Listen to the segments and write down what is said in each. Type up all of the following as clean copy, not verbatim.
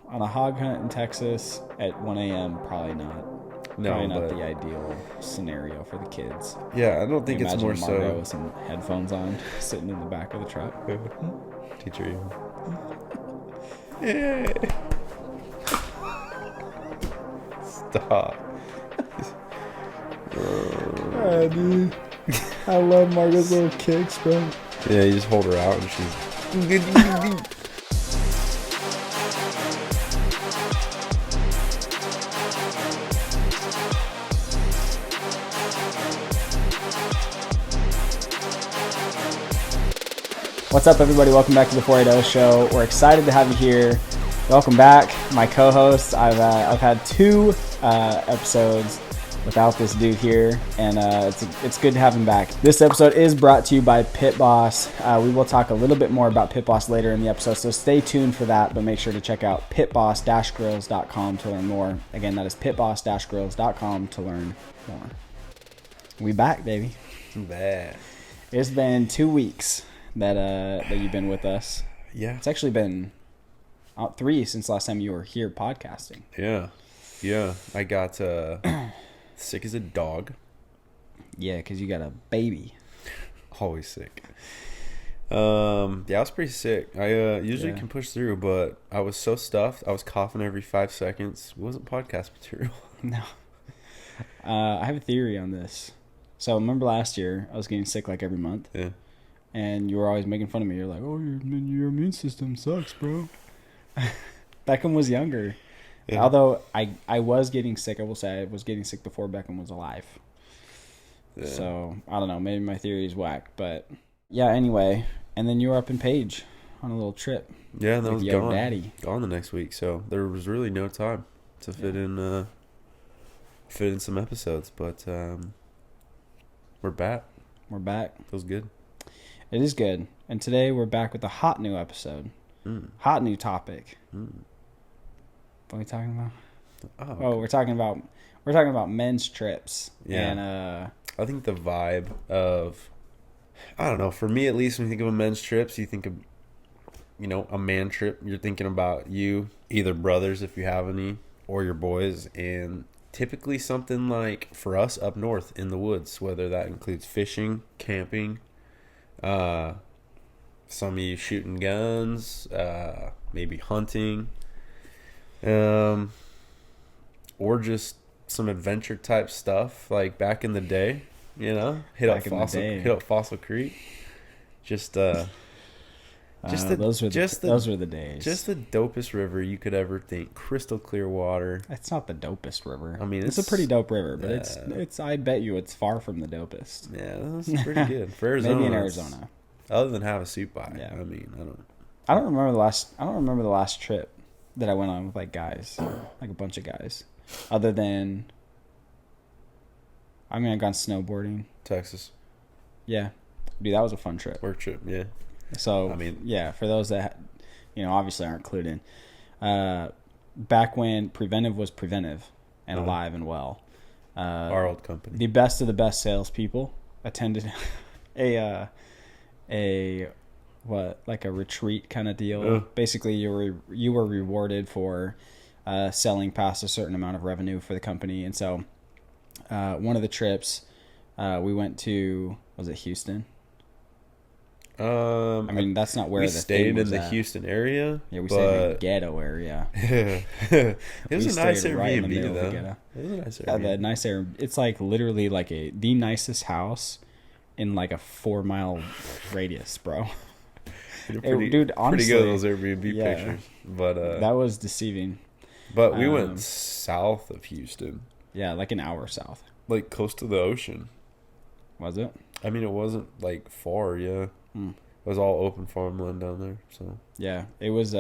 On a hog hunt in Texas at 1 a.m., probably not. No, Probably not but the ideal scenario for the kids. yeah, I don't Can you think it's imagine more Margot so. with some headphones on, sitting in the back of the truck? Teacher, you. Yeah. Stop. Ah, dude. I love Margot's little kicks, bro. Yeah, you just hold her out and she's. What's up, everybody? Welcome back to the 480 Show. We're excited to have you here. Welcome back, my co-hosts. I've had two episodes without this dude here, and it's good to have him back. This episode is brought to you by Pit Boss. We will talk a little bit more about Pit Boss later in the episode, so stay tuned for that, but make sure to check out pitboss-grills.com to learn more. Again, that is pitboss-grills.com to learn more. We back, baby. Bad. It's been 2 weeks that you've been with us. Yeah. It's actually been 3 since last time you were here podcasting. Yeah. I got sick as a dog. Yeah, because you got a baby. Always sick. Yeah, I was pretty sick. I usually can push through, but I was so stuffed. I was coughing every 5 seconds. It wasn't podcast material. No. I have a theory on this. So remember last year, I was getting sick like every month. Yeah. And you were always making fun of me. You're like, oh, your immune system sucks, bro. Beckham was younger. Yeah. Although I was getting sick. I will say I was getting sick before Beckham was alive. Yeah. So, I don't know. Maybe my theory is whack. But, yeah, anyway. And then you were up in Page on a little trip. Yeah, and that was gone. Daddy. Gone the next week. So, there was really no time to fit in some episodes. But we're back. We're back. Feels good. It is good. And today we're back with a hot new episode. Hot new topic. What are we talking about? We're talking about men's trips. Yeah. And I think the vibe of, I don't know, for me at least, when you think of a men's trips, you think of, a man trip. You're thinking about you, either brothers if you have any, or your boys, and typically something like, for us, up north in the woods, whether that includes fishing, camping, some of you shooting guns, maybe hunting, or just some adventure type stuff like back in the day. Hit up Fossil Creek. Those were the days. Just the dopest river you could ever think. Crystal clear water. It's not the dopest river. I mean, it's a pretty dope river, but it's. I bet you it's far from the dopest. Yeah, that's pretty good for Arizona. Maybe in Arizona. Other than have a suit by. Yeah. I mean, I don't remember the last trip that I went on with like guys, like a bunch of guys. Other than, I've gone snowboarding. Texas. Yeah, dude, that was a fun trip. Work trip, yeah. So, yeah, for those that, obviously aren't clued in, back when Preventive was Preventive and alive and well, our old company, the best of the best salespeople attended a retreat kind of deal. Basically, you were rewarded for selling past a certain amount of revenue for the company, and so one of the trips we went to, was it Houston? That's not where we the stayed in the at. Houston area. Yeah, we stayed in the ghetto area. It was a nice Airbnb, though. It was a nice Airbnb. The nice air. It's like literally like the nicest house in like a 4-mile radius, bro. Dude, honestly, pretty good those Airbnb pictures, but that was deceiving. But we went south of Houston. Yeah, like an hour south, like close to the ocean. Was it? I mean, it wasn't like far. Yeah. It was all open farmland down there. So yeah, it was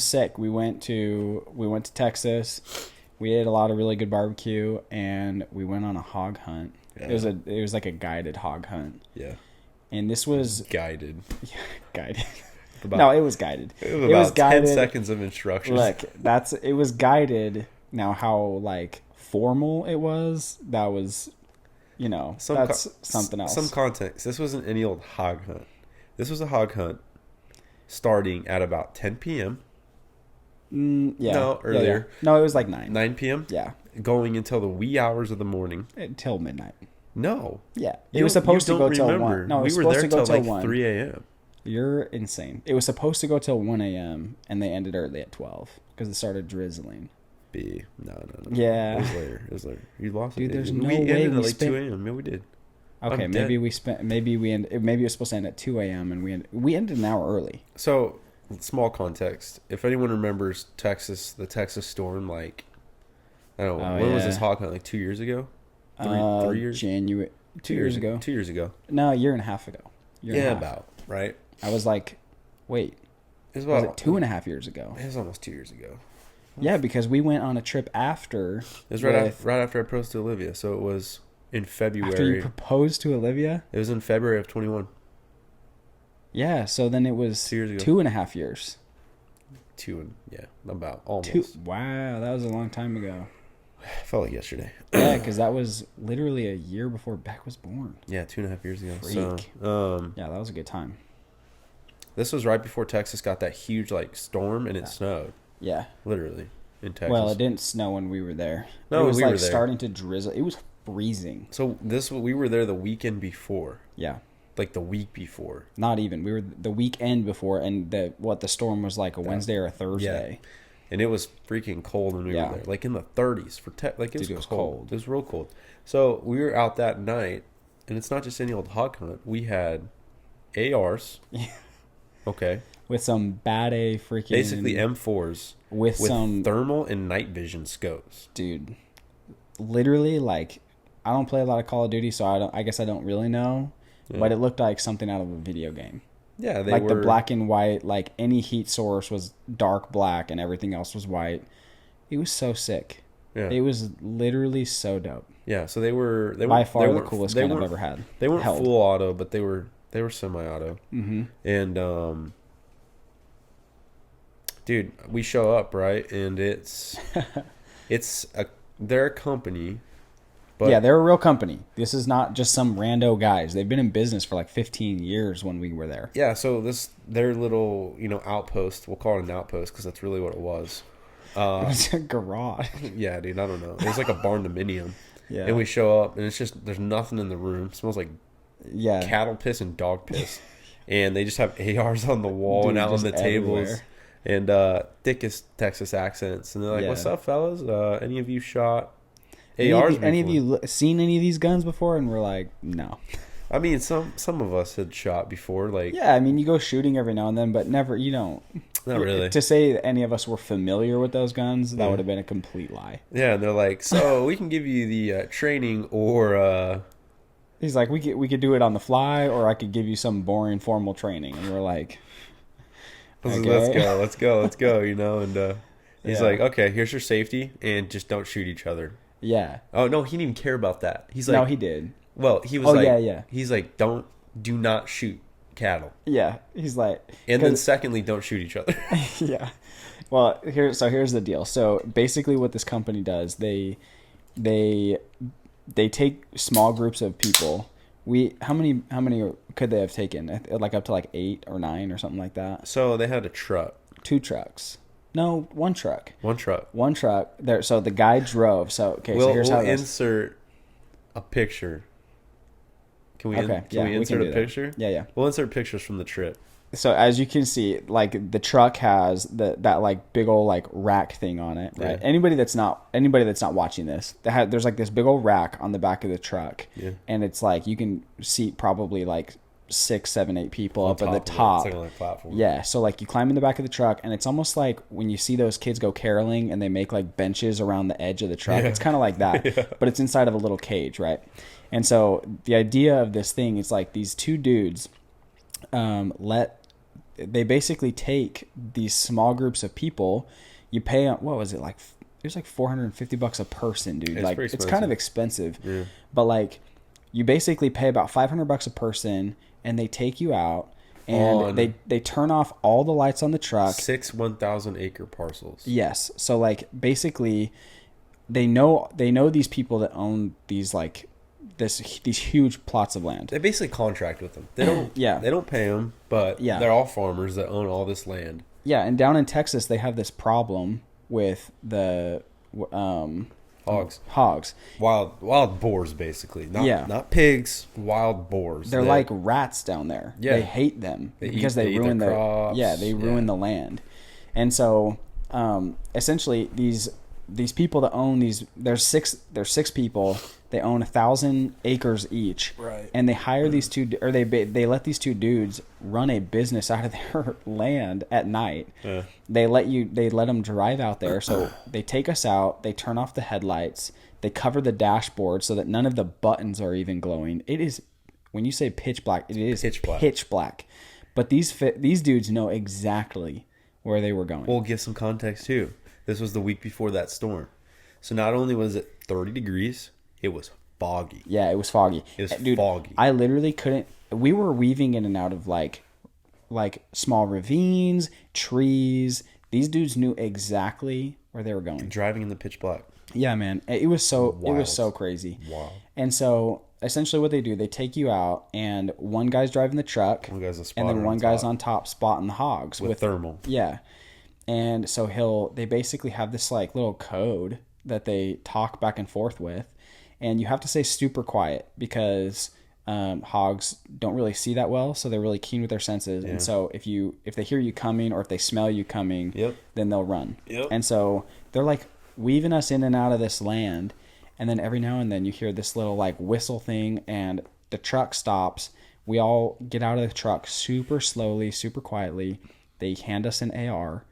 sick. We went to Texas. We ate a lot of really good barbecue, and we went on a hog hunt. Yeah. It was like a guided hog hunt. Yeah. And this was guided. Yeah, guided. No, it was guided. It was guided. 10 seconds of instructions. Look, it was guided. Now, how like formal it was, that was, that's something else. Some context. This wasn't any old hog hunt. This was a hog hunt starting at about 10 p.m. Yeah. No, earlier. Yeah. No, it was like 9. 9 p.m. Yeah. Going until the wee hours of the morning. Until midnight. No. Yeah. It was supposed to go till 1. No, it was we were supposed there to go till till 1. 3 a.m. You're insane. It was supposed to go till 1 a.m. and they ended early at 12 because it started drizzling. No. Yeah. It was later. You lost Dude, it. there's we no way ended we at like spent... 2 a.m. Yeah, we did. Okay, maybe we spent. Maybe it was supposed to end at 2 a.m. and we ended an hour early. So, small context. If anyone remembers the Texas storm, like, I don't know, when was this hog hunt? Like 2 years ago? 3 years? January. 2 years ago. 2 years ago. No, a year and a half ago. About, right? I was like, wait. Was it 2.5 years ago? It was almost 2 years ago. Yeah, because we went on a trip after. It was right after I proposed to Olivia, so it was in February. After you proposed to Olivia? It was in February of 21. Yeah, so then it was 2 years ago. 2.5 years. About almost. Wow, that was a long time ago. Felt like yesterday. Yeah, because that was literally a year before Beck was born. Yeah, 2.5 years ago. Freak. So, yeah, that was a good time. This was right before Texas got that huge storm and it snowed. Yeah. Literally in Texas. Well, it didn't snow when we were there. No, it was we were there. Starting to drizzle. It was freezing. So we were there the weekend before. Yeah. Like the week before. Not even. We were the weekend before, and the storm was like a Wednesday or a Thursday. Yeah. And it was freaking cold when we were there. Like in the 30s it was cold. It was real cold. So we were out that night, and it's not just any old hog hunt. We had ARs. Yeah. Okay. With some bad freaking... Basically M4s. With some... thermal and night vision scopes. Dude. Literally, like... I don't play a lot of Call of Duty, so I guess I don't really know. Yeah. But it looked like something out of a video game. Yeah, they were... the black and white, like any heat source was dark black and everything else was white. It was so sick. Yeah. It was literally so dope. Yeah, so they were by far the coolest gun I've ever had. They weren't full auto, but they were semi-auto. Mm-hmm. And dude, we show up, right? And they're a company. But yeah, they're a real company. This is not just some rando guys. They've been in business for like 15 years when we were there. Yeah, so their little, outpost, we'll call it an outpost because that's really what it was. It was a garage. Yeah, dude, I don't know. It was like a barn-dominium. Yeah. And we show up, and it's just, there's nothing in the room. It smells like cattle piss and dog piss. And they just have ARs on the wall and out on the tables. And thickest Texas accents. And they're like, what's up, fellas? Any of you shot ARs before? Any of you seen any of these guns before? And we're like, no. I mean, some of us had shot before. Like, yeah, I mean, you go shooting every now and then, but never, you don't. Not really. To say that any of us were familiar with those guns, that would have been a complete lie. Yeah, and they're like, so we can give you the training or... He's like, we could do it on the fly, or I could give you some boring formal training. And we're like... Okay. Let's go, and he's like, okay, here's your safety, and just don't shoot each other. Yeah. Oh, no, he didn't even care about that. He's like... No, he did. Well, he was He's like, do not shoot cattle. Yeah, he's like... And then secondly, don't shoot each other. Yeah. Well, here's the deal. So basically what this company does, they take small groups of people. How many could they have taken? Like up to like 8 or 9 or something like that. So they had a truck. 2 trucks. No, 1 truck. 1 truck. 1 truck. There. So the guy drove. So here's how we'll insert a picture. Can we insert a picture? That. Yeah. We'll insert pictures from the trip. So as you can see, like the truck has that like big old like rack thing on it, right? Yeah. Anybody that's not watching this, there's like this big old rack on the back of the truck, and it's like you can seat probably like 6, 7, 8 people up at the top. It's like on a platform. Yeah, so like you climb in the back of the truck, and it's almost like when you see those kids go caroling and they make like benches around the edge of the truck. Yeah. It's kind of like that, but it's inside of a little cage, right? And so the idea of this thing is like these 2 dudes they basically take these small groups of people. You pay, what was it, like it was like $450 a person, dude. Like it's kind of expensive. Yeah. But like you basically pay about $500 a person, and they take you out, and they turn off all the lights on the truck. 6 1,000-acre parcels. Yes. So like basically they know these people that own these like these huge plots of land. They basically contract with them. They don't. They don't pay them, but they're all farmers that own all this land. Yeah, and down in Texas, they have this problem with the hogs. Wild boars, basically. Not pigs, wild boars. They're like rats down there. Yeah. They hate them because they they ruin eat their crops. they ruin the land. And so essentially these people that own there's six people. They own 1,000 acres each, right? And they hire these two, or they let these two dudes run a business out of their land at night. Yeah. They let them drive out there. So they take us out. They turn off the headlights. They cover the dashboard so that none of the buttons are even glowing. It is, when you say pitch black, it is pitch black. But these dudes know exactly where they were going. We'll give some context too. This was the week before that storm. So not only was it 30 degrees, it was foggy. Yeah, it was foggy. It was foggy. I literally couldn't. We were weaving in and out of like small ravines, trees. These dudes knew exactly where they were going. Driving in the pitch black. Yeah, man. It was so crazy. Wow. And so essentially what they do, they take you out, and one guy's driving the truck, one guy's a spotter, and then one guy's on top spotting the hogs with thermal. Yeah. And so they basically have this like little code that they talk back and forth with. And you have to stay super quiet because hogs don't really see that well, so they're really keen with their senses. Yeah. And so if they hear you coming, or if they smell you coming, then they'll run. Yep. And so they're like weaving us in and out of this land, and then every now and then you hear this little like whistle thing, and the truck stops. We all get out of the truck super slowly, super quietly. They hand us an AR,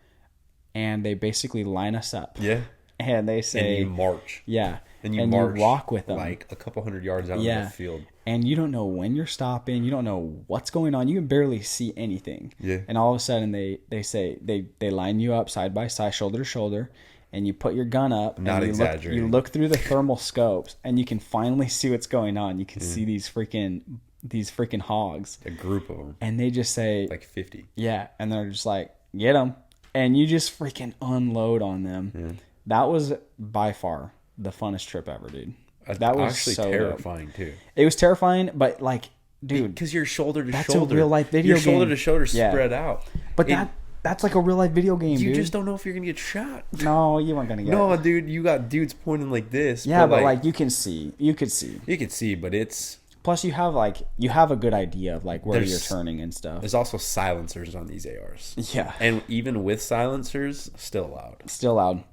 and they basically line us up. Yeah. And they say, and you march. Yeah. And you walk with them like a couple hundred yards out in the field. And you don't know when you're stopping. You don't know what's going on. You can barely see anything. Yeah. And all of a sudden they say they line you up side by side, shoulder to shoulder, and you put your gun up. Not and exaggerating. You look through the thermal scopes, and you can finally see what's going on. You can see these freaking hogs. A group of them. And they just say like 50. Yeah, and they're just like, get them, and you just freaking unload on them. Yeah. That was by far the funnest trip ever, dude. That was actually so terrifying dope. too. It was terrifying, but like, dude, because you're shoulder to that's shoulder. A real life video game. You're shoulder to shoulder spread out. But that's like a real life video game. You dude. just don't know if you're gonna get shot. No, you weren't gonna get. No, dude, you got dudes pointing like this. Yeah, but like you can see, you could see, but it's. Plus, you have a good idea of like where you're turning and stuff. There's also silencers on these ARs. Yeah, and even with silencers, still loud. Still loud.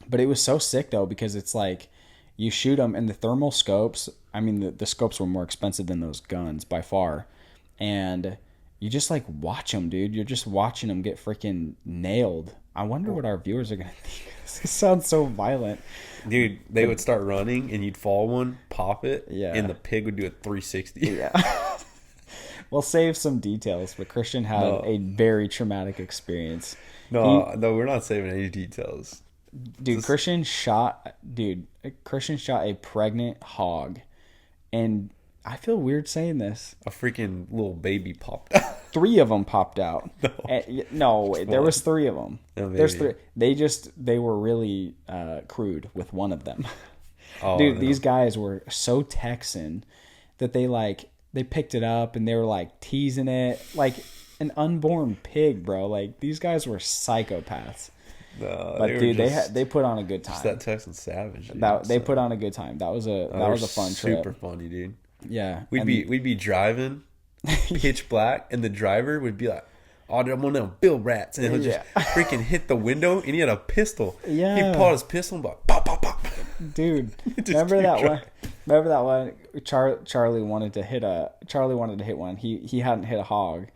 But it was so sick though, because it's like you shoot them, and the thermal scopes. I mean, the scopes were more expensive than those guns by far, and you just like watch them, dude. You're just watching them get freaking nailed. I wonder what our viewers are gonna think. This sounds so violent, dude. They would start running, and you'd fall one, pop it, yeah, and the pig would do a 360. Yeah. We'll save some details, but Christian had a very traumatic experience. No, we're not saving any details. Dude, Christian shot a pregnant hog, and I feel weird saying this. A freaking little baby popped out. 3 of them popped out. No, there was 3 of them. No, there's 3. They were really crude with one of them. Oh, dude, these guys were so Texan that they picked it up, and they were like teasing it like an unborn pig, bro. Like, these guys were psychopaths. No, but dude, they put on a good time. Just that Texan savage. Dude, they put on a good time. That was a fun trip. Super funny, dude. Yeah, we'd be driving, pitch black, and the driver would be like, "Oh, I'm one of them bill rats," and he'll just freaking hit the window, and he had a pistol. Yeah, he pulled his pistol and like, pop, pop, pop. Dude, remember that one? Charlie wanted to hit one. He hadn't hit a hog,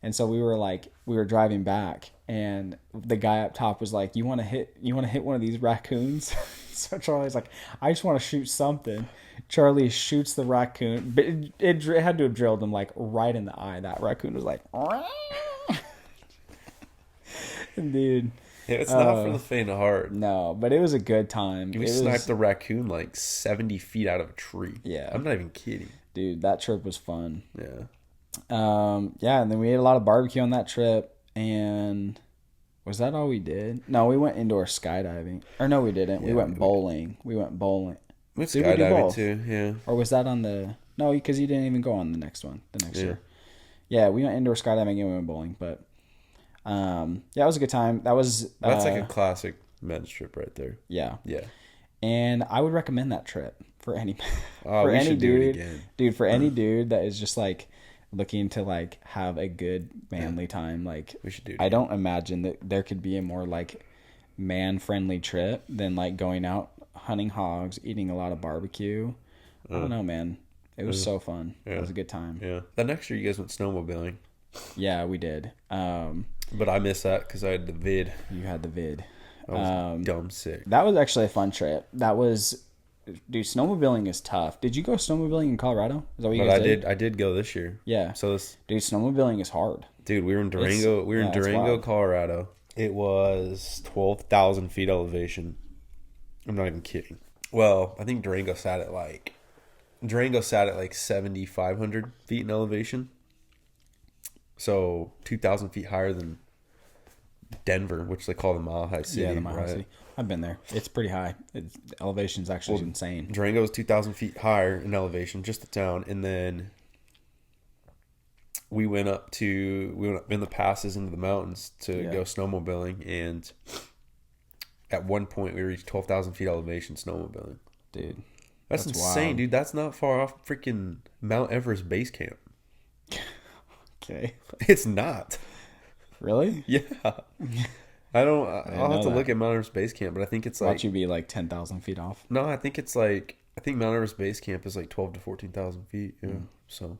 and so we were driving back. And the guy up top was like, "You want to hit one of these raccoons?" So Charlie's like, "I just want to shoot something." Charlie shoots the raccoon, but it had to have drilled him like right in the eye. That raccoon was like, dude. Yeah, it's not for the faint of heart. No, but it was a good time. We sniped the raccoon like 70 feet out of a tree. Yeah, I'm not even kidding. Dude, that trip was fun. Yeah. Yeah, and then we ate a lot of barbecue on that trip. And was that all we did? No, we went indoor skydiving. Or no, we didn't. We went bowling. We went skydiving too, yeah. Or was that on the... No, because you didn't even go on the next one, the next year. Yeah, we went indoor skydiving and we went bowling. But Yeah, it was a good time. That was That's like a classic men's trip right there. yeah. Yeah. And I would recommend that trip for any Oh, for we any should do it dude, again. dude, for any dude that is just like looking to like have a good manly time. Like We should do it I again. don't imagine that there could be a more like man friendly trip than like going out hunting hogs, eating a lot of barbecue. I don't know, man. It was so fun. It Yeah. was a good time. Yeah. The next year you guys went snowmobiling. Yeah, we did. But I missed that because I had the vid. You had the vid. I was dumb sick. That was actually a fun trip. That was, dude. Snowmobiling is tough. Did you go snowmobiling in Colorado? Is that what you But guys did? I did go this year. Yeah. So this, Dude, snowmobiling is hard. dude, we were in Durango. We were in it's Durango, wild. Colorado. It was 12,000 feet elevation. I'm not even kidding. Well, I think Durango sat at like 7,500 feet in elevation. So 2,000 feet higher than Denver, which they call the Mile High City. Yeah, the Mile High right? City. I've been there. It's pretty high. The elevation's actually insane. Durango is 2,000 feet higher in elevation, just the town, and then we went up in the passes into the mountains to go snowmobiling, and at one point we reached 12,000 feet elevation snowmobiling. Dude, That's insane, wild. dude. That's not far off freaking Mount Everest base camp. Okay. It's not. Really? Yeah. I'll know have to that. look at Mount Everest base camp, but I think it's like Watch you be like 10,000 feet off. no, I think Mount Everest base camp is like 12 to 14,000 feet. Yeah. So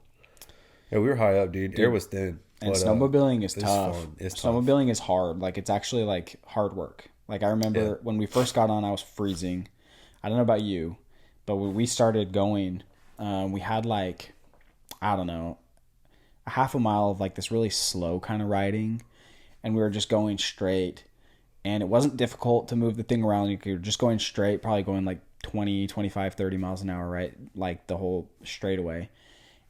yeah, we were high up, dude. Air was thin. And but, snowmobiling is it's tough. fun. It's tough. Snowmobiling is hard. Like it's actually like hard work. Like I remember when we first got on, I was freezing. I don't know about you, but when we started going, we had like, I don't know, a half a mile of like this really slow kind of riding, and we were just going straight, and it wasn't difficult to move the thing around. You were just going straight, probably going like 20, 25, 30 miles an hour, right? Like the whole straightaway.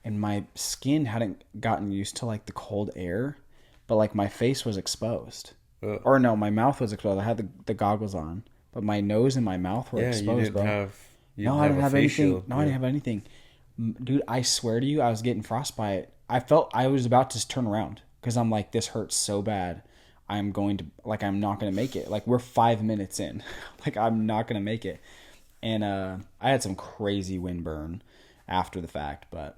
And my skin hadn't gotten used to like the cold air, but like my face was exposed. Or no, my mouth was exposed. I had the goggles on, but my nose and my mouth were exposed, you didn't bro. have. I didn't have anything. Shield. No, I didn't have anything. Dude, I swear to you, I was getting frostbite. I felt I was about to turn around because I'm like, this hurts so bad. I'm not going to make it. Like, we're 5 minutes in. Like, I'm not going to make it. And I had some crazy wind burn after the fact, but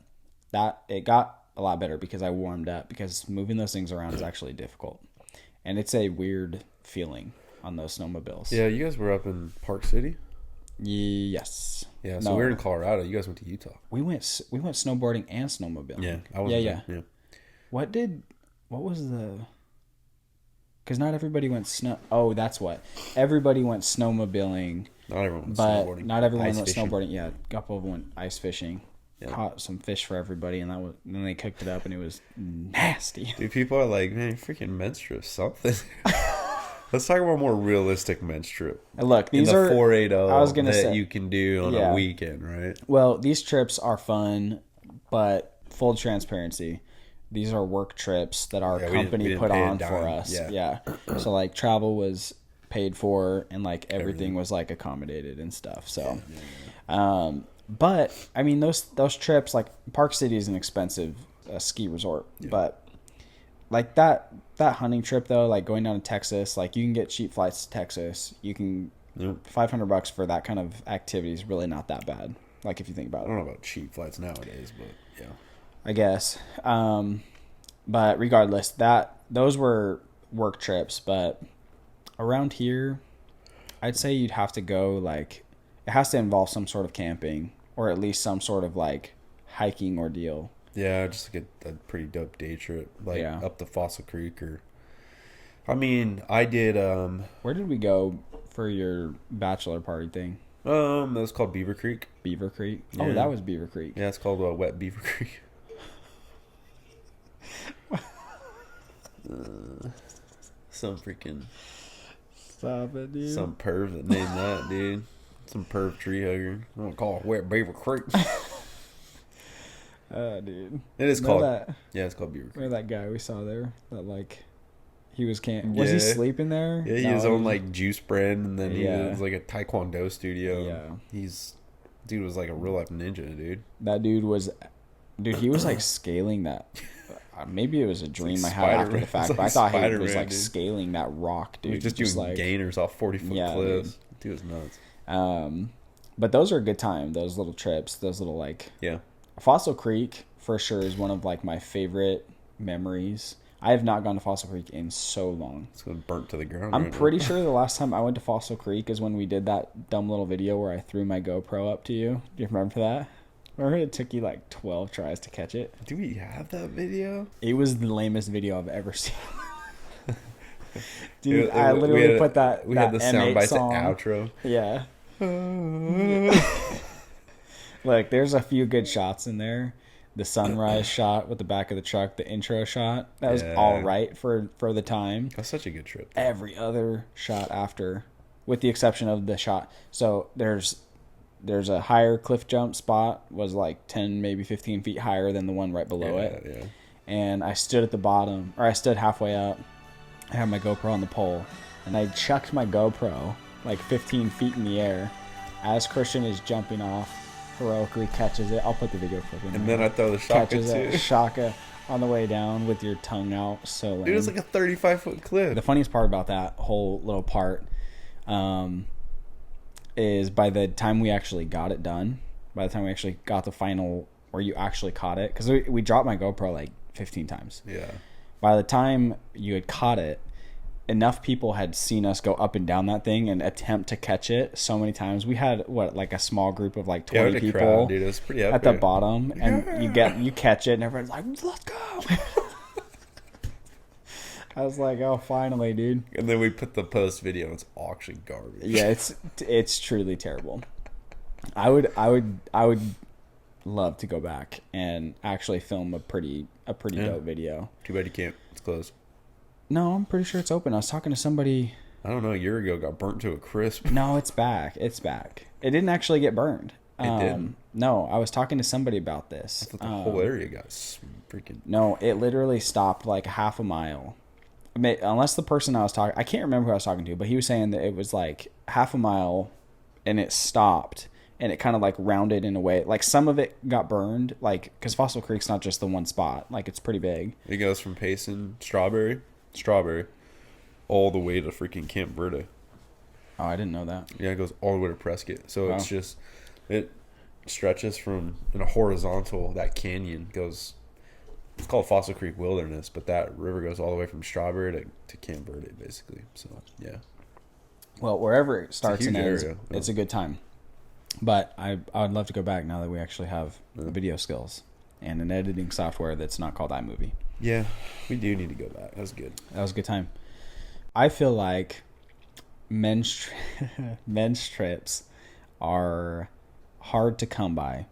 it got a lot better because I warmed up, because moving those things around is actually difficult. And it's a weird feeling on those snowmobiles. Yeah, you guys were up in Park City. Yes. Yeah, so we were in Colorado. You guys went to Utah. We went snowboarding and snowmobiling. Yeah, I was. Yeah. What was the? Because not everybody went snow. Oh, that's what. Everybody went snowmobiling, Not everyone went but snowboarding. not everyone Ice went fishing. snowboarding. Yeah, a couple of them went ice fishing. Yeah. Caught some fish for everybody, and then they cooked it up, and it was nasty. Dude, people are like, man, freaking men's trip something. Let's talk about a more realistic men's trip. And look, In these the are 480 I was gonna that say, you can do on Yeah. a weekend, right? well, these trips are fun, but full transparency, these are work trips that our Yeah, we company didn't put pay a on for dime. us. Yeah. Yeah. So like travel was paid for, and like everything was like accommodated and stuff. So, but I mean those trips, like Park City is an expensive ski resort, but like that hunting trip though, like going down to Texas, like you can get cheap flights to Texas. You can Yep. $500 for that kind of activity is really not that bad. Like if you think about I it. don't know about cheap flights nowadays, but yeah. I guess. But regardless, those were work trips. But around here, I'd say you'd have to go like, it has to involve some sort of camping, or at least some sort of like hiking ordeal. Yeah, just like a pretty dope day trip, like Yeah. up to Fossil Creek, or I mean, I did Where did we go for your bachelor party thing? that was called Beaver Creek. Beaver Creek. Oh, Yeah. that was Beaver Creek. Yeah, it's called Wet Beaver Creek. Some freaking Stop it, dude. some perv that named that, dude. Some perv tree hugger. I'm gonna call it Wet Beaver Creek. Dude. It is Remember called. that? Yeah, it's called Beaver Creek. Remember that guy we saw there? That like, he was was he Yeah. sleeping there? Yeah, he No, has his own like juice brand, and then Yeah. he was like a taekwondo studio. Yeah. Dude was like a real life ninja, dude. That dude was, he was like scaling that. Maybe it was a dream I like had after the Spider-Man. fact, It's but I like thought he was Spider-Man, like dude. scaling that rock, He was dude. just doing like gainers off 40-foot Yeah, cliffs. Dude was nuts. But those are a good time. Those little trips, those little like Yeah. Fossil Creek for sure is one of like my favorite memories. I have not gone to Fossil Creek in so long. It's going burnt to the ground. I'm right pretty now. sure the last time I went to Fossil Creek is when we did that dumb little video where I threw my GoPro up to you. Do you remember that? Remember it took you like 12 tries to catch it? Do we have that video? It was the lamest video I've ever seen. Dude, It- I we literally had a- put that We that had the M8 sound bites to song. outro. Yeah. Look, there's a few good shots in there. The sunrise shot with the back of the truck, the intro shot, that was Yeah. all right for the time. That's such a good trip. Every other shot after, with the exception of the shot. So there's a higher cliff jump spot, was like 10, maybe 15 feet higher than the one right below it. Yeah. And I stood at the bottom, or I stood halfway up. I had my GoPro on the pole, and I chucked my GoPro like 15 feet in the air as Christian is jumping off, heroically catches it. I'll put the video clip in. And there. then I throw the shotgun Catches a too. shaka on the way down with your tongue out. So lame. Dude, it was like a 35-foot cliff. The funniest part about that whole little part is by the time we actually got it done, by the time we actually got the final where you actually caught it, because we dropped my GoPro like 15 times. Yeah. By the time you had caught it, enough people had seen us go up and down that thing and attempt to catch it so many times. We had like a small group of like 20 people crowd, dude. It was pretty epic. at the bottom, and you catch it, and everyone's like, "Let's go!" I was like, "Oh, finally, dude!" And then we put the post video, and it's actually garbage. Yeah, it's truly terrible. I would love to go back and actually film a pretty dope video. Too bad you can't. It's closed. No, I'm pretty sure it's open. I was talking to somebody. I don't know. A year ago, got burnt to a crisp. No, it's back. It's back. It didn't actually get burned. It did? No, I was talking to somebody about this. I thought the whole area got freaking. No, it literally stopped like half a mile. Unless the person I was talking, I can't remember who I was talking to, but he was saying that it was like half a mile, and it stopped, and it kind of like rounded in a way. Like some of it got burned, like because Fossil Creek's not just the one spot. Like it's pretty big. It goes from Payson, Strawberry, all the way to freaking Camp Verde. Oh, I didn't know that. Yeah, it goes all the way to Prescott. So Wow. it's just, it stretches from, in a horizontal, that canyon goes, it's called Fossil Creek Wilderness, but that river goes all the way from Strawberry to Camp Verde, basically. So, yeah. Well, wherever it starts and huge ends, area. it's a good time. But I would love to go back now that we actually have video skills and an editing software that's not called iMovie. Yeah, we do need to go back. That was good. That was a good time. I feel like men's trips are hard to come by.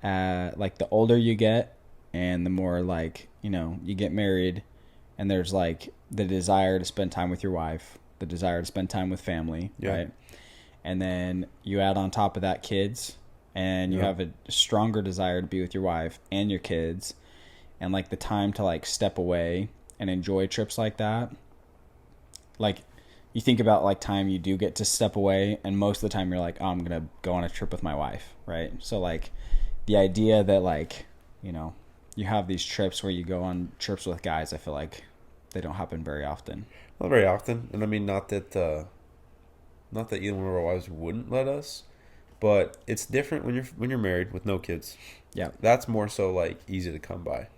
Like the older you get and the more like, you get married, and there's like the desire to spend time with your wife, the desire to spend time with family, right? And then you add on top of that kids, and you have a stronger desire to be with your wife and your kids, and like the time to like step away and enjoy trips like that. Like you think about like time you do get to step away, and most of the time you're like, oh, I'm going to go on a trip with my wife, right? So like the idea that like, you have these trips where you go on trips with guys, I feel like they don't happen very often. Not very often. And I mean, not that either one of our wives wouldn't let us, but it's different when you're married with no kids. Yeah. That's more so like easy to come by.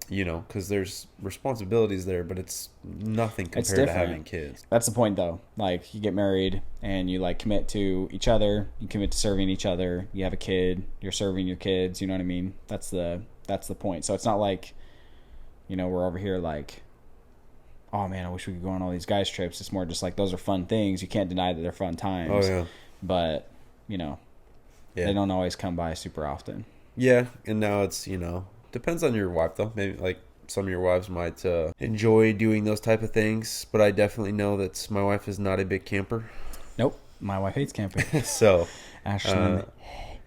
Because there's responsibilities there, but it's nothing compared to having kids. That's the point, though. Like, you get married, and you, like, commit to each other. You commit to serving each other. You have a kid. You're serving your kids. You know what I mean? That's the point. So it's not like, we're over here, like, oh, man, I wish we could go on all these guys' trips. It's more just like, those are fun things. You can't deny that they're fun times. Oh, yeah. But, they don't always come by super often. Yeah, and now it's, depends on your wife, though. Maybe, like, some of your wives might enjoy doing those type of things, but I definitely know that my wife is not a big camper. Nope. My wife hates camping. So, Ashlyn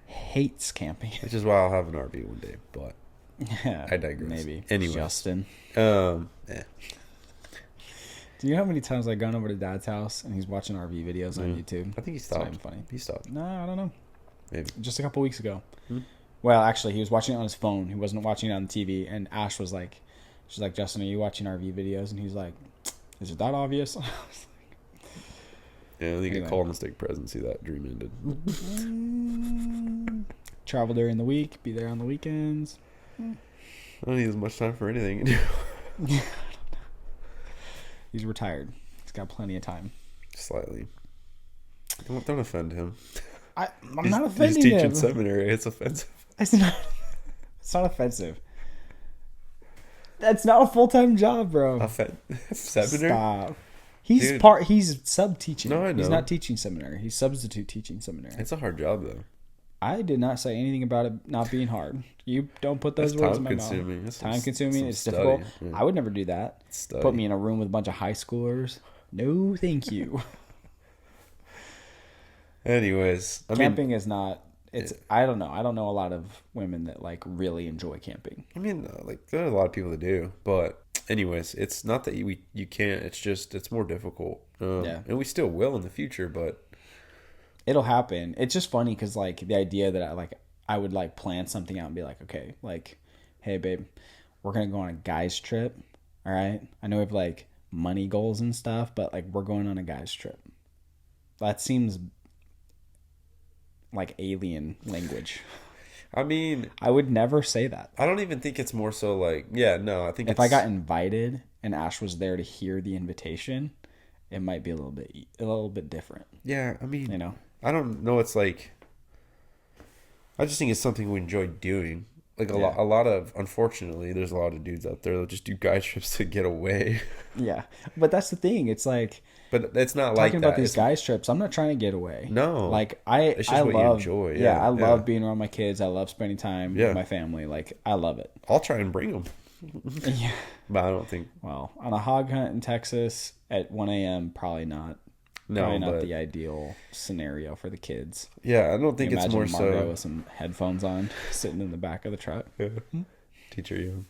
hates camping. which is why I'll have an RV one day, but I digress. Maybe. Anyways. Justin. Yeah. Do you know how many times I've gone over to Dad's house and he's watching RV videos on YouTube? I think he It's not stopped. even funny. He stopped. No, I don't know. Maybe. Just a couple weeks ago. Well, actually, he was watching it on his phone. He wasn't watching it on the TV. And Ash was like, she's like, Justin, are you watching RV videos? And he's like, is it that obvious? Yeah, I think Anyway. a call mistake presidency that dream ended. Travel during the week, be there on the weekends. I don't need as much time for anything. He's retired. He's got plenty of time. Slightly. Don't offend him. I'm not offending He's teaching him. seminary. It's offensive. It's not offensive. That's not a full-time job, bro. Seminary? Stop. He's Dude. He's sub-teaching. No, I know. He's not teaching seminary. He's substitute teaching seminary. It's a hard job, though. I did not say anything about it not being hard. You don't put those words in my mouth. Time consuming. It's difficult. Yeah. I would never do that. Study. Put me in a room with a bunch of high schoolers. No, thank you. Anyways, Camping is not. It's. I don't know. I don't know a lot of women that like really enjoy camping. Like there are a lot of people that do, but anyways, it's not that you can't. It's just it's more difficult. Yeah. And we still will in the future, but It'll happen. It's just funny because like the idea that I would like plan something out and be like, okay, like, hey babe, we're gonna go on a guys trip. All right. I know we have like money goals and stuff, but like we're going on a guys trip. That seems like alien language. I mean, I would never say that. I don't even think it's more so like, yeah, no, I think If I got invited and Ash was there to hear the invitation, it might be a little bit different. Yeah, I mean, You know? I don't know. It's like, I just think it's something we enjoy doing. Like a lot of, unfortunately, there's a lot of dudes out there that just do guy trips to get away. Yeah. But that's the thing. It's like, But it's not like talking that. about these guys trips, I'm not trying to get away. No. Like It's just I what love, you enjoy. Yeah, I love being around my kids. I love spending time Yeah. with my family. Like I love it. I'll try and bring them. Yeah. But I don't think. Well, on a hog hunt in Texas at 1 a.m., probably not. No, Probably not but the ideal scenario for the kids. yeah, I don't think You it's imagine more Margo so. with some headphones on, sitting in the back of the truck. Yeah. Teacher you.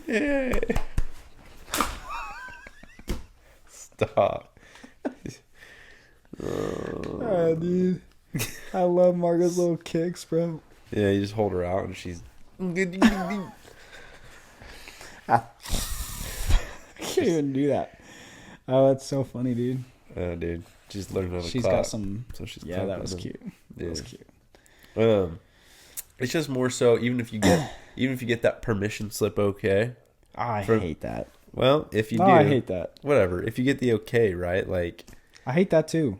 Yeah. Stop. Dude, I love Margo's little kicks, bro. Yeah, you just hold her out and she's. I can't even do that. Oh, that's so funny, dude. Dude, she's learning how to She's clap. got some. So she's Yeah, that clapping was them. cute. That Yeah. was cute. It's just more so even if you get that permission slip, okay. I For- hate that. Well, if you No, do, I hate that. whatever. If you get the okay, right? Like, I hate that too.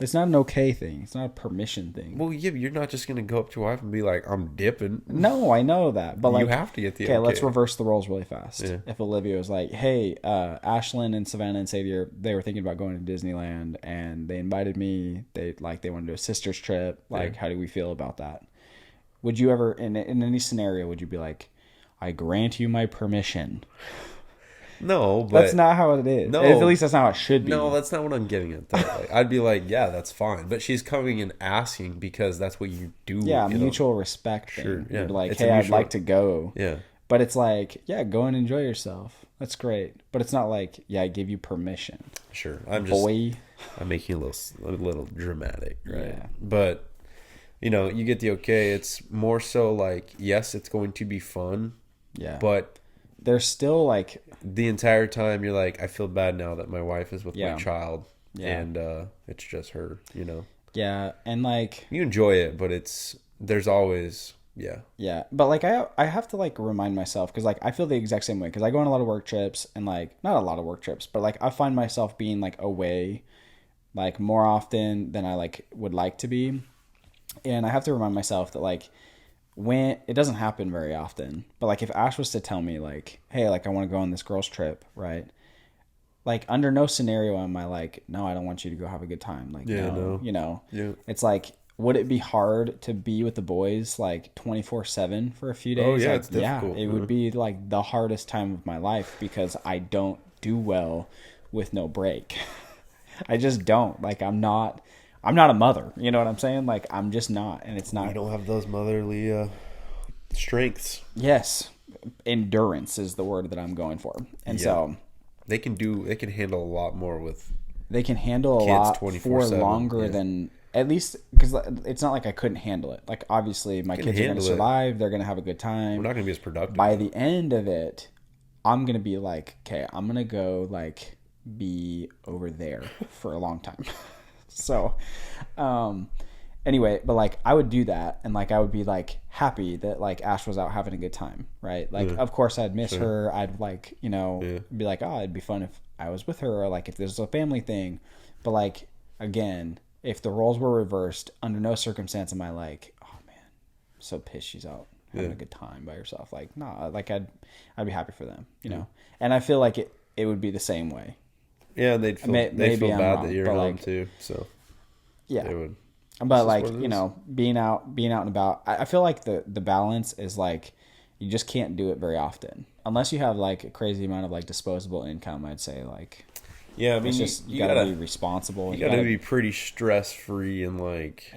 It's not an okay thing. It's not a permission thing. well, yeah, you're not just gonna go up to your wife and be like, "I'm dipping." No, I know that, but like you have to get the okay. okay. Let's reverse the roles really fast. Yeah. If Olivia was like, "Hey, Ashlyn and Savannah and Xavier, they were thinking about going to Disneyland, and they invited me. They wanted to do a sisters trip. Like, Yeah. how do we feel about that?" Would you ever, in any scenario, would you be like, "I grant you my permission"? No, but That's not how it is. No. At least that's not how it should be. no, that's not what I'm getting at. Though. Like, I'd be like, yeah, that's fine. But she's coming and asking because that's what you do. Yeah, you know? mutual respect thing. Sure, yeah. You're like, It's a hey, I'd mutual- like to go. Yeah, But it's like, yeah, go and enjoy yourself. That's great. But it's not like, yeah, I give you permission. sure. I'm just Boy. I'm making a little dramatic, right? Yeah. But you get the okay. It's more so like, yes, it's going to be fun, Yeah. but There's still like, the entire time you're like, I feel bad now that my wife is with Yeah. my child, Yeah. and it's just her. yeah. And like, You enjoy it, but there's always yeah. But like, I have to like remind myself because like, I feel the exact same way because I go on a lot of work trips and like, not a lot of work trips, but like, I find myself being like away like more often than I like would like to be. And I have to remind myself that like, when it doesn't happen very often, but like if Ash was to tell me like, hey, like I want to go on this girls trip, right? Like under no scenario am I like, no, I don't want you to go have a good time. Like, Yeah, no, no. Yeah. it's like, would it be hard to be with the boys like 24/7 for a few days? Oh, yeah, Like, it's difficult, it would be like the hardest time of my life because I don't do well with no break. I just don't. Like I'm not a mother. You know what I'm saying? Like I'm just not, and it's not. You don't have those motherly strengths. Yes, endurance is the word that I'm going for, and so They can handle a lot more with they can handle a Kids lot for 24/7, longer yeah. than At least because it's not like I couldn't handle it. Like obviously my kids are going to survive. They're going to have a good time. We're not going to be as productive. By the end of it, I'm going to be like, okay, I'm going to go like be over there for a long time. So, anyway, but like I would do that, and like I would be like happy that like Ash was out having a good time, right? Like of course I'd miss her. I'd like, you know, be like, oh, it'd be fun if I was with her, or like if there's a family thing. But like again, if the roles were reversed, under no circumstance am I like, oh man, I'm so pissed she's out having a good time by herself. Like nah, like I'd be happy for them, you know. And I feel like it would be the same way. Yeah, they'd feel bad that you're home like, too. So yeah, they would. But like, you know, being out and about, I feel like the balance is like you just can't do it very often unless you have like a crazy amount of like disposable income. I'd say like, yeah, I mean, it's just you gotta be responsible. You gotta be pretty stress free and like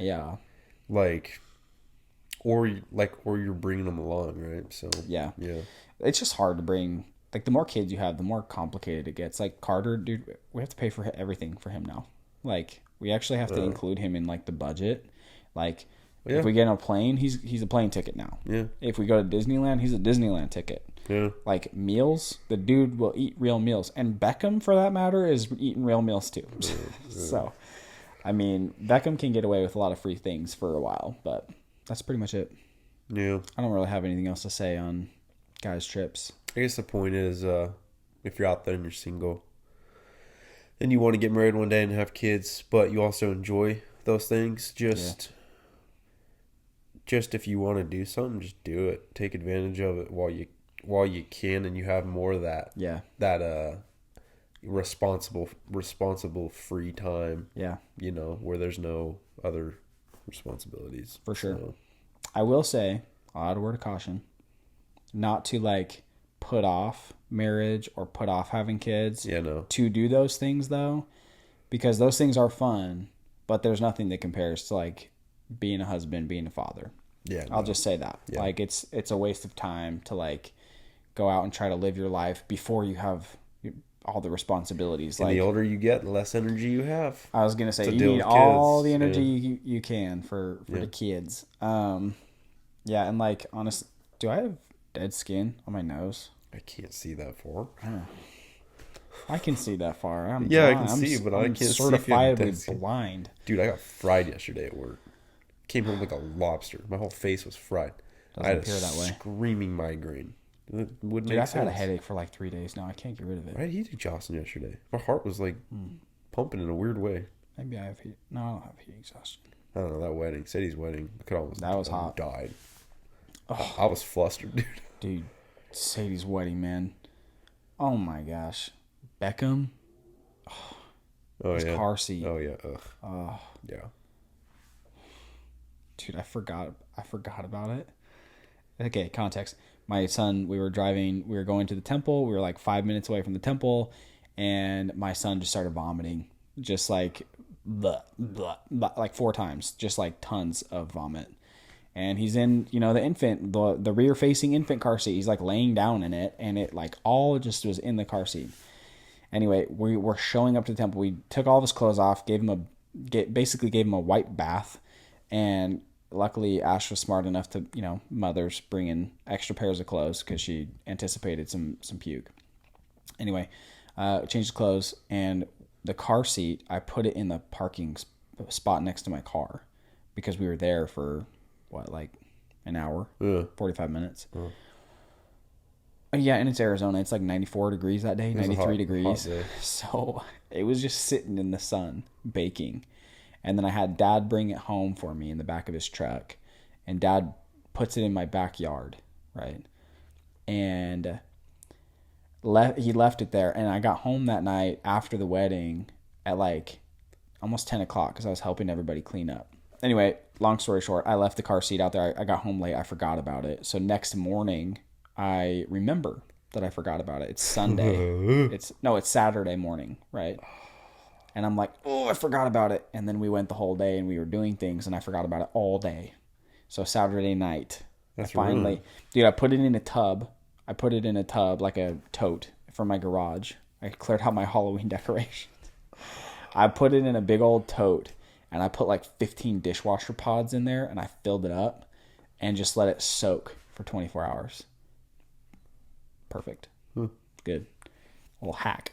or you're bringing them along, right? So yeah, it's just hard to bring. Like the more kids you have, the more complicated it gets. Like Carter, dude, we have to pay for everything for him now. Like we actually have to include him in like the budget. Like if we get on a plane, he's a plane ticket now. Yeah. If we go to Disneyland, he's a Disneyland ticket. Yeah. Like meals, the dude will eat real meals, and Beckham, for that matter, is eating real meals too. So, I mean, Beckham can get away with a lot of free things for a while, but that's pretty much it. Yeah. I don't really have anything else to say on guys' trips. I guess the point is, if you're out there and you're single, and you want to get married one day and have kids, but you also enjoy those things, just if you want to do something, just do it. Take advantage of it while you can, and you have more of that. Yeah. That responsible free time. Yeah. You know, where there's no other responsibilities. For sure. So. I will say, I'll add a word of caution, not to like put off marriage or put off having kids to do those things though, because those things are fun, but there's nothing that compares to like being a husband, being a father. Yeah. I'll just say that. Yeah. Like it's a waste of time to like go out and try to live your life before you have all the responsibilities. And like the older you get, the less energy you have. I was going to say, you need all the energy you can for the kids. Yeah. And like, honestly, do I have dead skin on my nose? I can't see that far. I can see that far. I can see, but I can't see. Certifiably blind. Dude, I got fried yesterday at work. Came home like a lobster. My whole face was fried. I had a screaming migraine. It wouldn't make sense. I've had a headache for like 3 days now. I can't get rid of it. Why did he do Jocelyn yesterday? My heart was like pumping in a weird way. Maybe I have heat. No, I don't have heat exhaustion. I don't know, that wedding. Sadie's wedding. I could almost that was hot. Died. Oh. I was flustered, dude. Dude, Sadie's wedding, man. Oh my gosh. Beckham. His car seat. Oh yeah. Oh yeah. Dude, I forgot about it. Okay, context. My son, we were going to the temple. We were like 5 minutes away from the temple, and my son just started vomiting, just like blah, blah, blah, like 4 times, just like tons of vomit. And he's in, the rear facing infant car seat. He's like laying down in it, and it like all just was in the car seat. Anyway, we were showing up to the temple. We took all of his clothes off, basically gave him a white bath, and luckily Ash was smart enough to, mothers bring in extra pairs of clothes because she anticipated some puke. Anyway, changed the clothes, and the car seat, I put it in the parking spot next to my car because we were there for like an hour, 45 minutes. Yeah, and it's Arizona. It's like 94 degrees that day, 93 degrees. So it was just sitting in the sun, baking. And then I had Dad bring it home for me in the back of his truck. And Dad puts it in my backyard, right? And he left it there. And I got home that night after the wedding at like almost 10 o'clock because I was helping everybody clean up. Anyway, long story short, I left the car seat out there. I got home late. I forgot about it. So next morning, I remember that I forgot about it. It's Sunday. It's Saturday morning, right? And I'm like, oh, I forgot about it. And then we went the whole day and we were doing things and I forgot about it all day. So Saturday night, dude, I put it in a tub. Like a tote from my garage. I cleared out my Halloween decorations. I put it in a big old tote and I put like 15 dishwasher pods in there, and I filled it up and just let it soak for 24 hours. Perfect. Good. A little hack.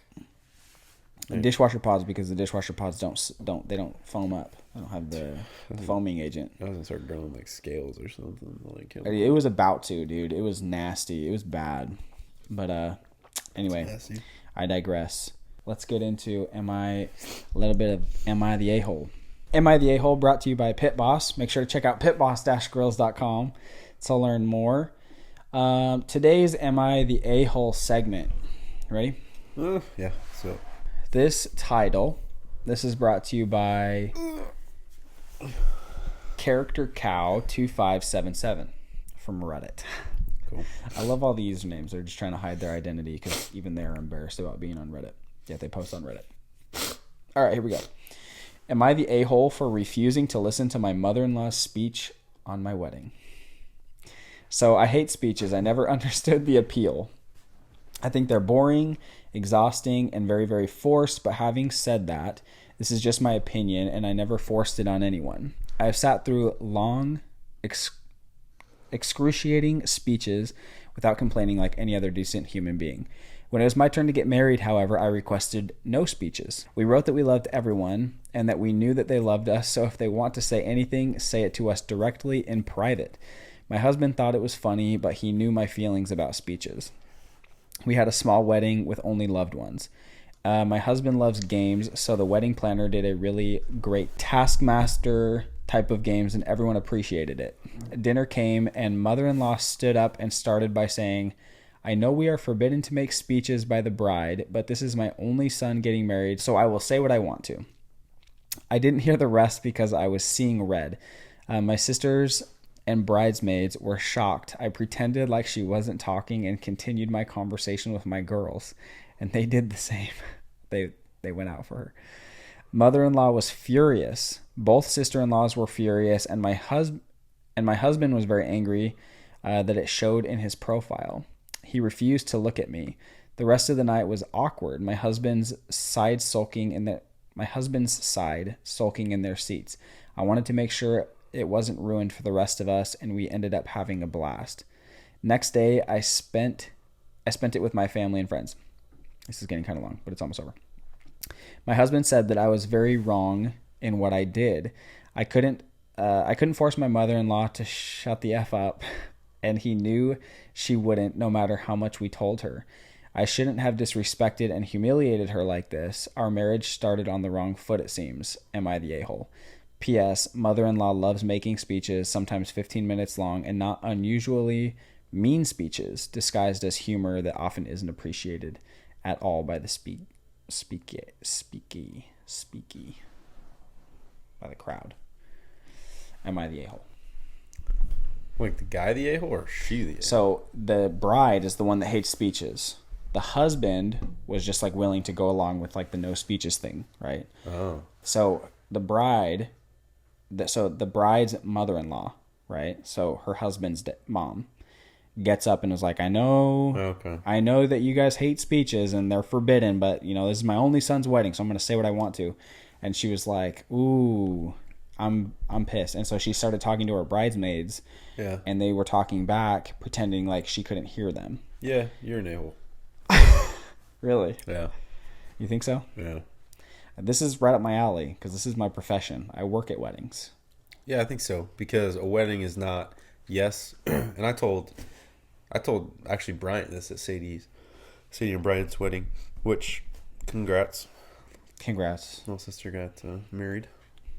And dishwasher pods, because the dishwasher pods don't foam up. They don't have the foaming agent. I was gonna start growing like scales or something. Like It was about to, dude. It was nasty. It was bad. But anyway, I digress. Let's get into Am I the A-hole? Am I the A-hole, brought to you by Pit Boss. Make sure to check out pitboss-grills.com to learn more. Today's Am I the A-hole segment. Ready? Yeah. So this is brought to you by Character Cow 2577 from Reddit. cool. I love all the usernames. They're just trying to hide their identity because even they're embarrassed about being on Reddit. Yet they post on Reddit. All right, here we go. Am I the a-hole for refusing to listen to my mother-in-law's speech on my wedding? So I hate speeches. I never understood the appeal. I think they're boring, exhausting, and very, very forced. But having said that, this is just my opinion, and I never forced it on anyone. I've sat through long, excruciating speeches without complaining like any other decent human being. When it was my turn to get married, however, I requested no speeches. We wrote that we loved everyone and that we knew that they loved us, so if they want to say anything, say it to us directly in private. My husband thought it was funny, but he knew my feelings about speeches. We had a small wedding with only loved ones. My husband loves games, so the wedding planner did a really great Taskmaster type of games, and everyone appreciated it. Dinner came, and mother-in-law stood up and started by saying, I know we are forbidden to make speeches by the bride, but this is my only son getting married, so I will say what I want to. I didn't hear the rest because I was seeing red. My sisters and bridesmaids were shocked. I pretended like she wasn't talking and continued my conversation with my girls, and they did the same. They went out for her. Mother-in-law was furious. Both sister-in-laws were furious, and my husband was very angry that it showed in his profile. He refused to look at me. The rest of the night was awkward. My husband's side sulking in their seats. I wanted to make sure it wasn't ruined for the rest of us, and we ended up having a blast. Next day, I spent it with my family and friends. This is getting kind of long, but it's almost over. My husband said that I was very wrong in what I did. I couldn't force my mother-in-law to shut the F up, and he knew she wouldn't, no matter how much we told her. I shouldn't have disrespected and humiliated her like this. Our marriage started on the wrong foot, it seems. Am I the a-hole? P.S. Mother-in-law loves making speeches, sometimes 15 minutes long, and not unusually mean speeches, disguised as humor that often isn't appreciated at all by the speaky by the crowd. Am I the a-hole? Like the guy the a-hole or she the a-hole? So the bride is the one that hates speeches. The husband was just like willing to go along with like the no speeches thing, right? Oh. So the bride's mother-in-law, right? So her husband's mom gets up and is like, I know that you guys hate speeches and they're forbidden, but this is my only son's wedding, so I'm going to say what I want to. And she was like, ooh, I'm pissed. And so she started talking to her bridesmaids. Yeah. And they were talking back, pretending like she couldn't hear them. Yeah, you're an a-hole. Really? Yeah. You think so? Yeah. This is right up my alley because this is my profession. I work at weddings. Yeah, I think so, because a wedding is not, yes, and I told actually Bryant this at Sadie and Bryant's wedding, which, congrats. Little sister got married.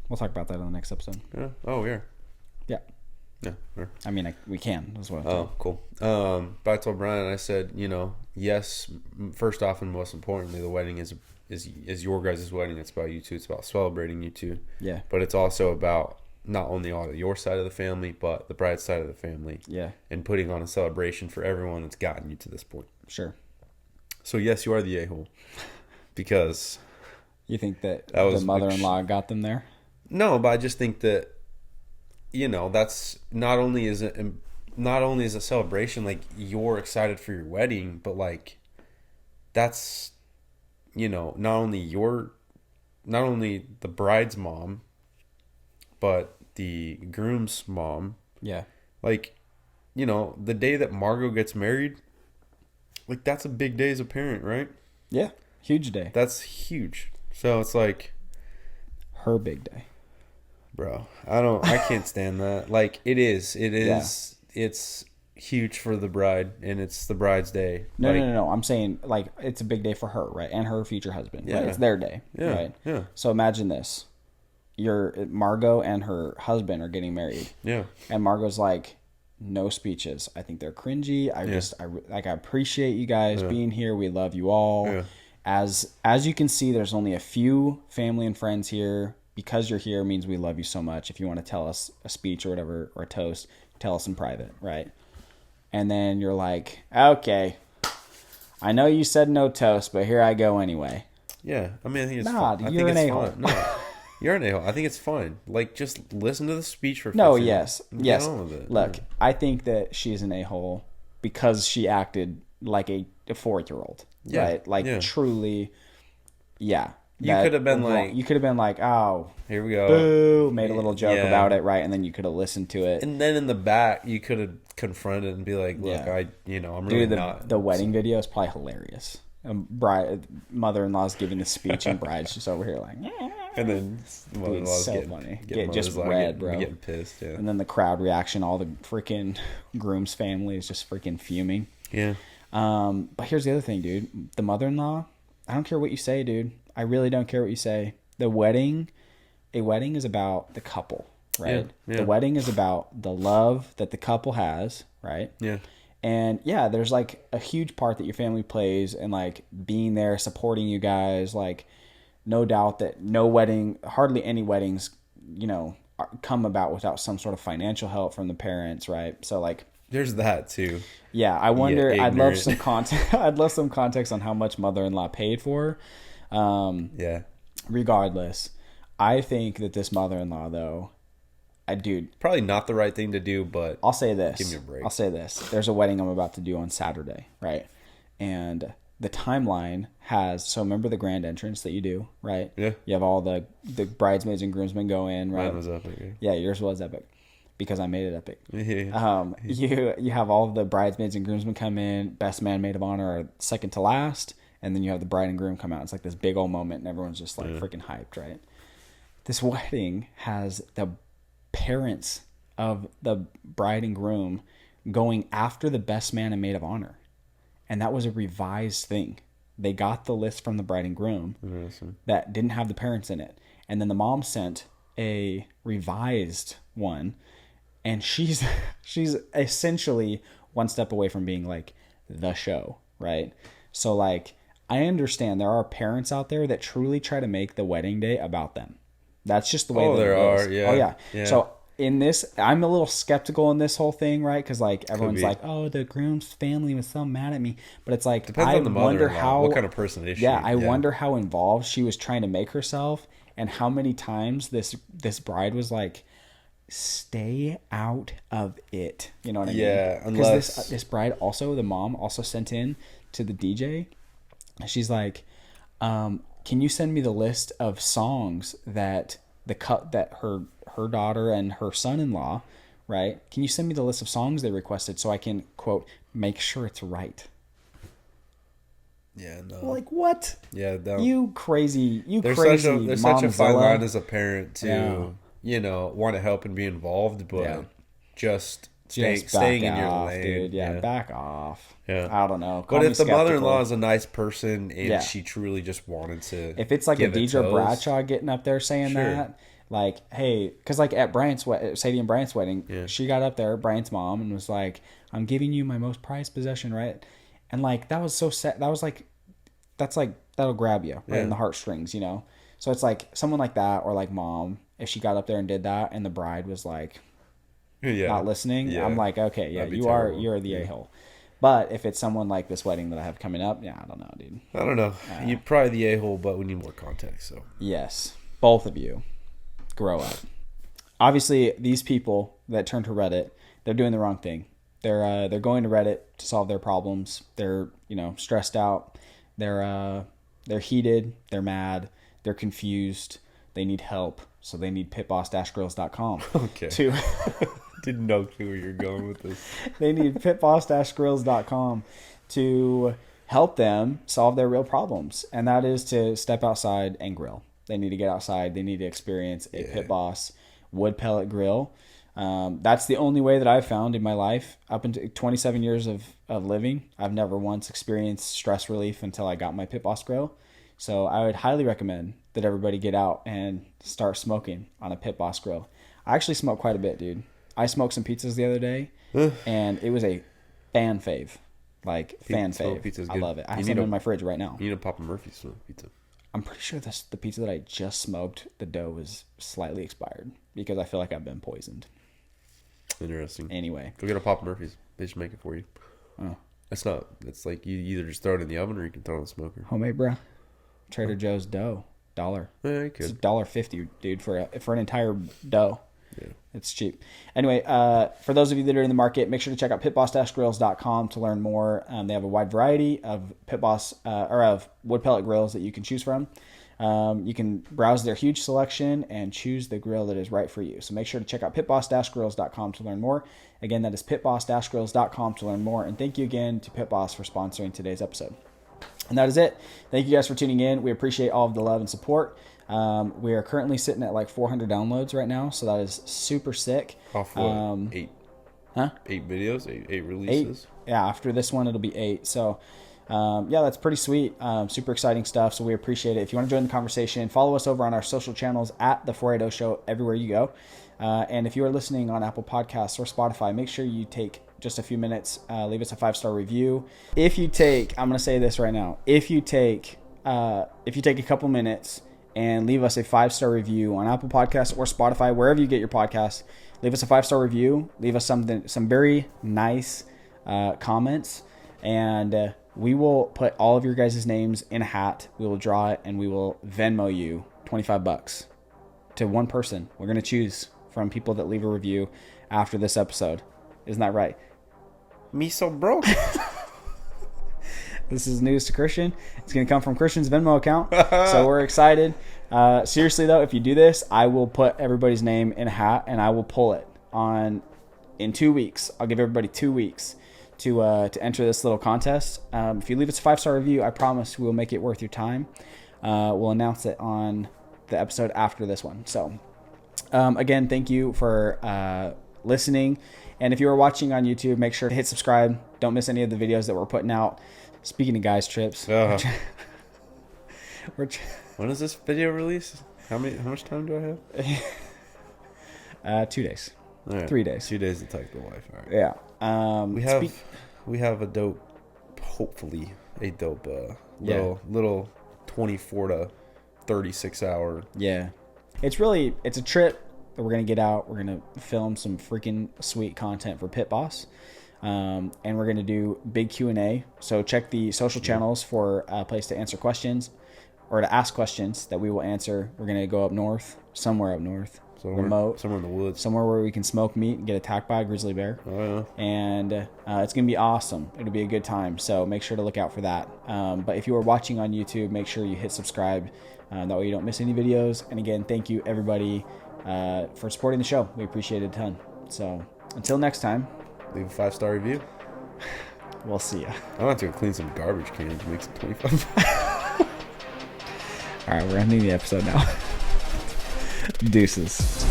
We'll talk about that in the next episode. Yeah. Oh, yeah. Yeah. Yeah. Sure. I mean, we can as well. Oh, cool. But I told Brian, I said, yes, first off and most importantly, the wedding is your guys' wedding. It's about you two. It's about celebrating you two. Yeah. But it's also about not only all of your side of the family, but the bride's side of the family. Yeah. And putting on a celebration for everyone that's gotten you to this point. Sure. So, yes, you are the a-hole. Because... You think that the mother-in-law got them there? No, but I just think that, that's not only is a celebration, like, you're excited for your wedding, but, like, that's, not only the bride's mom but the groom's mom, Yeah. like, the day that Margot gets married, like, that's a big day as a parent, right? Yeah. Huge day. That's huge. So it's like, Her big day. bro, I can't stand that. Like, it is. Yeah. It's huge for the bride, and it's the bride's day. No, Like, no. I'm saying, like, it's a big day for her, right? And her future husband. Yeah. Right? It's their day. Yeah. Right? Yeah. So imagine this. Margot and her husband are getting married. Yeah. And Margot's like, no speeches. I think they're cringy. I appreciate you guys being here. We love you all. Yeah. As you can see, there's only a few family and friends here. Because you're here means we love you so much. If you want to tell us a speech or whatever, or a toast, tell us in private, right? And then you're like, okay, I know you said no toast, but here I go anyway. Yeah. I mean, I think it's Nah, fun. you're I an think it's a-hole. fun. No. You're an a-hole. I think it's fine. Like, just listen to the speech for 15 No, minutes. yes. Get on with it. Look, I think that she's an a-hole because she acted like a 4-year-old, Yeah, right? Like, yeah. truly, yeah. You could have been like, you could have been like, oh, here we go. boo, made a little joke Yeah. about it, right? And then you could have listened to it. And then in the back, you could have confronted and be like, look, Yeah. I'm really Dude, not. the wedding video is probably hilarious. Mother-in-law's giving the speech and bride's just over here like, And then mother-in-law's so getting, funny. getting Just mother's-in-law red, bro. getting pissed. Yeah. and then the crowd reaction, all the freaking groom's family is just freaking fuming. Yeah. But here's the other thing, dude. The mother-in-law, I don't care what you say, dude. I really don't care what you say. A wedding is about the couple, right? Yeah. The wedding is about the love that the couple has, right? Yeah. And yeah, there's like a huge part that your family plays and like being there, supporting you guys. Like, no doubt that hardly any weddings, come about without some sort of financial help from the parents, right? So like, There's that too. yeah, I wonder. Yeah, I'd love ignorant. some context. I'd love some context on how much mother-in-law paid for. Yeah. Regardless, I think that this mother-in-law, though, dude, Probably not the right thing to do, but I'll say this. Give me a break. I'll say this. There's a wedding I'm about to do on Saturday, right? And the timeline so remember the grand entrance that you do, right? Yeah. You have all the bridesmaids and groomsmen go in, right? mine was up. Okay. Yeah, yours was epic because I made it epic. Yeah. You have all the bridesmaids and groomsmen come in. Best man, maid of honor are second to last, and then you have the bride and groom come out. It's like this big old moment, and everyone's just like freaking hyped, right? This wedding has the parents of the bride and groom going after the best man and maid of honor, and that was a revised thing. They got the list from the bride and groom that didn't have the parents in it, and then the mom sent a revised one. And she's essentially one step away from being like the show, right? So like, I understand there are parents out there that truly try to make the wedding day about them. That's just the way that there it is. are, yeah. Oh yeah. Yeah. So in this, I'm a little skeptical in this whole thing, right? Because like everyone's be. like, oh, the groom's family was so mad at me, but it's like, Depends I on the wonder mother-in-law. how. What kind of person is she? Yeah, I wonder how involved she was trying to make herself, and how many times this bride was like, stay out of it. You know what I mean? Yeah, Because unless this bride also, the mom also sent in to the DJ. She's like, can you send me the list of songs that her daughter and her son-in-law, right? Can you send me the list of songs they requested so I can, quote, make sure it's right? Yeah, no. Like, what? Yeah, no. You crazy There's crazy such a fine momzilla. line as a parent to, Yeah. want to help and be involved, but Yeah. just Just staying back in your off, lane. dude. Yeah, back off. Yeah. I don't know. Call But me if the skeptical. mother-in-law is a nice person and Yeah. she truly just wanted to, If it's like a give it Deidre toast, Bradshaw getting up there saying Sure. that, like, hey, because like at Sadie and Bryant's wedding, Yeah. she got up there, Bryant's mom, and was like, "I'm giving you my most prized possession," right? And like that was so sad. That was like, that's like that'll grab you right in the heartstrings, you know. So it's like someone like that, or like mom, if she got up there and did that, and the bride was like, not listening, Yeah. I'm like, okay, yeah, That'd be you're terrible. the a-hole. But if it's someone like this wedding that I have coming up, yeah, I don't know, dude. I don't know. You're probably the a-hole, but we need more context. So Yes, both of you, grow up. Obviously, these people that turn to Reddit, they're doing the wrong thing. They're going to Reddit to solve their problems. They're stressed out. They're heated. They're mad. They're confused. they need help. So they need pitboss-grills.com. Okay. To Didn't know where you're going with this. They need pitboss-grills.com to help them solve their real problems. And that is to step outside and grill. They need to get outside. They need to experience a Pit Boss wood pellet grill. That's the only way that I've found in my life. Up into 27 years of living, I've never once experienced stress relief until I got my Pit Boss grill. So I would highly recommend that everybody get out and start smoking on a Pit Boss grill. I actually smoke quite a bit, dude. I smoked some pizzas the other day, and it was a fan fave. Like, fan fave. Pizza's I good. love it. I have some in my fridge right now. You need a Papa Murphy's pizza. I'm pretty sure the pizza that I just smoked, the dough was slightly expired because I feel like I've been poisoned. Interesting. Anyway. Go get a Papa Murphy's. They should make it for you. Oh. It's like you either just throw it in the oven or you can throw it in the smoker. Homemade, bro. Trader Joe's dough. $1. Yeah, you could. It's $1.50, dude, for an entire dough. Yeah. It's cheap. Anyway, for those of you that are in the market, make sure to check out pitboss-grills.com to learn more. They have a wide variety of Pit Boss or of wood pellet grills that you can choose from. You can browse their huge selection and choose the grill that is right for you. So make sure to check out pitboss-grills.com to learn more. Again, that is pitboss-grills.com to learn more. And thank you again to Pit Boss for sponsoring today's episode. And that is it. Thank you guys for tuning in. We appreciate all of the love and support. We are currently sitting at like 400 downloads right now, so that is super sick. Off what? 8? Huh? 8 videos? 8 releases? 8. Yeah, after this one, it'll be 8. So, yeah, that's pretty sweet. Super exciting stuff, so we appreciate it. If you want to join the conversation, follow us over on our social channels at The 480 Show everywhere you go. And if you are listening on Apple Podcasts or Spotify, make sure you take just a few minutes, leave us a 5-star review. If you take, I'm going to say this right now, if you take a couple minutes and leave us a 5-star review on Apple Podcasts or Spotify, wherever you get your podcasts, leave us a 5-star review, leave us some very nice comments, and we will put all of your guys' names in a hat. We will draw it, and we will Venmo you $25 to one person. We're going to choose from people that leave a review after this episode. Isn't that right? Me so broke. This is news to Christian. It's going to come from Christian's Venmo account. So we're excited. Seriously, though, if you do this, I will put everybody's name in a hat, and I will pull it in 2 weeks. I'll give everybody 2 weeks to enter this little contest. If you leave us a 5-star review, I promise we'll make it worth your time. We'll announce it on the episode after this one. So, again, thank you for listening. And if you are watching on YouTube, make sure to hit subscribe. Don't miss any of the videos that we're putting out. Speaking of guys' trips, when is this video release? How much time do I have? 2 days. Right. 3 days. 2 days to take the wife. All right. Yeah. We have a dope, hopefully a dope little 24 to 36 hour. Yeah. It's a trip that we're going to get out. We're going to film some freaking sweet content for Pit Boss. And we're going to do big Q&A. So check the social channels for a place to answer questions or to ask questions that we will answer. We're going to go somewhere up north, remote, somewhere in the woods, somewhere where we can smoke meat and get attacked by a grizzly bear. Oh, yeah. And it's going to be awesome. It'll be a good time. So make sure to look out for that. But if you are watching on YouTube, make sure you hit subscribe. That way you don't miss any videos. And again, thank you everybody for supporting the show. We appreciate it a ton. So until next time, leave a 5-star review. We'll see ya. I'm going to have to clean some garbage cans to make some 25. All right, we're ending the episode now. Deuces.